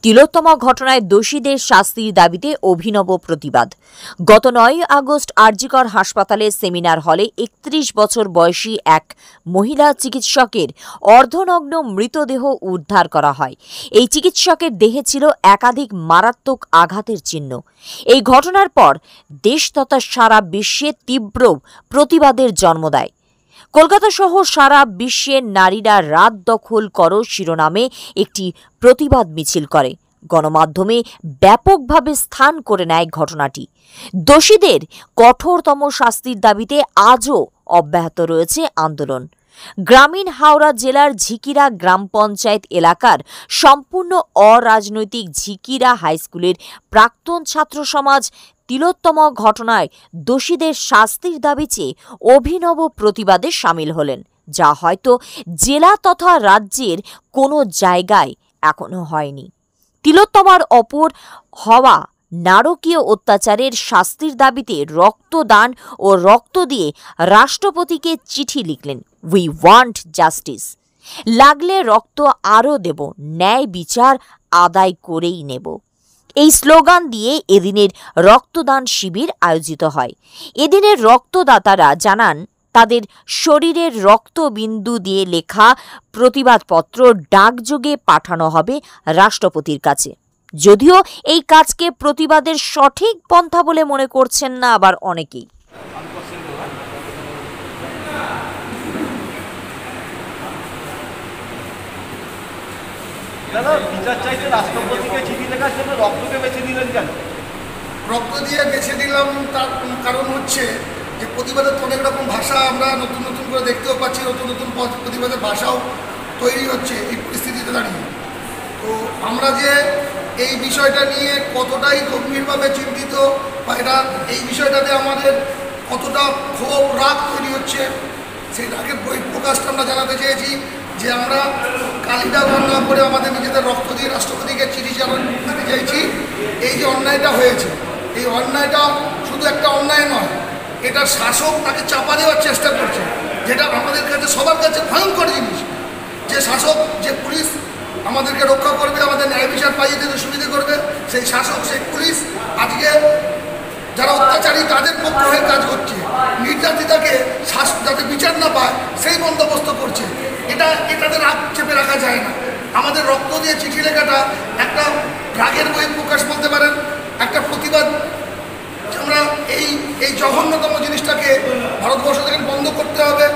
তিলোত্তমা ঘটনায় দোষীদের শাস্তির দাবিতে অভিনব প্রতিবাদ। গত 9 আগস্ট আরজিকর হাসপাতালের সেমিনার হলে 31 বছর বয়সী এক মহিলা চিকিৎসকের অর্ধনগ্ন মৃতদেহ উদ্ধার করা হয়। এই চিকিৎসকের দেহে ছিল একাধিক মারাত্মক আঘাতের চিহ্ন। এই ঘটনার পর দেশ তথা সারা বিশ্বে তীব্র প্রতিবাদের জন্ম দেয়। কলকাতা সহ সারা বিশ্বের নারীরা রাত দখল করো শিরোনামে একটি প্রতিবাদ মিছিল করে। গণমাধ্যমে ব্যাপকভাবে স্থান করে নেয় ঘটনাটি। দোষীদের কঠোরতম শাস্তির দাবিতে আজও অব্যাহত রয়েছে আন্দোলন। গ্রামীণ হাওড়া জেলার ঝিকিরা গ্রাম পঞ্চায়েত এলাকার সম্পূর্ণ অরাজনৈতিক ঝিকিরা হাইস্কুলের প্রাক্তন ছাত্র সমাজ তিলোত্তমা ঘটনায় দোষীদের শাস্তির দাবি চেয়ে অভিনব প্রতিবাদে সামিল হলেন, যা হয়তো জেলা তথা রাজ্যের কোনো জায়গায় এখনো হয়নি। তিলোত্তমার অপর হওয়া নারকীয় অত্যাচারের শাস্তির দাবিতে রক্তদান ও রক্ত দিয়ে রাষ্ট্রপতিকে চিঠি লিখলেন, উই ওয়ান্ট জাস্টিস। লাগলে রক্ত আরও দেব, ন্যায় বিচার আদায় করেই নেব। এই স্লোগান দিয়ে এদিনের রক্তদান শিবির আয়োজিত হয়। এদিনের রক্তদাতারা জানান, তাদের শরীরের রক্তবিন্দু দিয়ে লেখা প্রতিবাদপত্র ডাকযোগে পাঠানো হবে রাষ্ট্রপতির কাছে। যদিও এই কাজকে প্রতিবাদের সঠিক পন্থা বলে মনে করছেন না আবার অনেকেই। রক্ত দিয়ে বেছে দিলাম, তার কারণ হচ্ছে যে প্রতিবাদের অনেক রকম ভাষা আমরা নতুন নতুন করে দেখতেও পাচ্ছি, নতুন নতুন প্রতিবাদের ভাষাও তৈরি হচ্ছে এই পরিস্থিতিতে দাঁড়িয়ে। তো আমরা যে এই বিষয়টা নিয়ে কতটাই গম্ভীরভাবে চিন্তিত বা এই বিষয়টাতে আমাদের কতটা ক্ষোভ রাগ তৈরি হচ্ছে, সেই রাগের প্রকাশটা আমরা জানাতে চেয়েছি যে আমরা কালিদা বর্ণনা করে আমাদের নিজেদের রক্ত দিয়ে রাষ্ট্রপতিকে চিঠি জানাতে চাইছি। এই যে অন্যায়টা হয়েছে, এই অন্যায়টা শুধু একটা অন্যায় নয়, এটা শাসক তাকে চাপা দেওয়ার চেষ্টা করছে, যেটা আমাদের কাছে সবার কাছে ভয়ঙ্কর জিনিস। যে শাসক, যে পুলিশ আমাদেরকে রক্ষা করবে, আমাদের ন্যায় বিচার পাইয়ে দিতে সুবিধা করবে, সেই শাসক, সেই পুলিশ আজকে যারা অত্যাচারী তাদের পক্ষ হয়ে কাজ করছে, নির্যাতিতাকে যাতে বিচার না পায় সেই বন্দোবস্ত করছে। এটাতে রাগ চেপে রাখা যায় না। আমাদের রক্ত দিয়ে চিঠি লেখাটা একটা রাগের বহিঃপ্রকাশ বলতে পারেন, একটা প্রতিবাদ। আমরা এই জঘন্যতম জিনিসটাকে ভারতবর্ষ থেকে বন্ধ করতে হবে,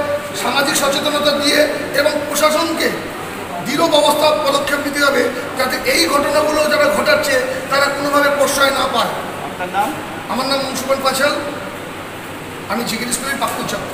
সামাজিক সচেতনতা দিয়ে এবং প্রশাসনকে দৃঢ় ব্যবস্থা পদক্ষেপ নিতে হবে, যাতে এই ঘটনাগুলো যারা ঘটাচ্ছে তারা কোনোভাবে প্রশ্রয় না পায়। আমার নাম মুন্সিপাল পাছাল, আমি ঝিকির স্কুলের প্রাক্তন ছাত্র।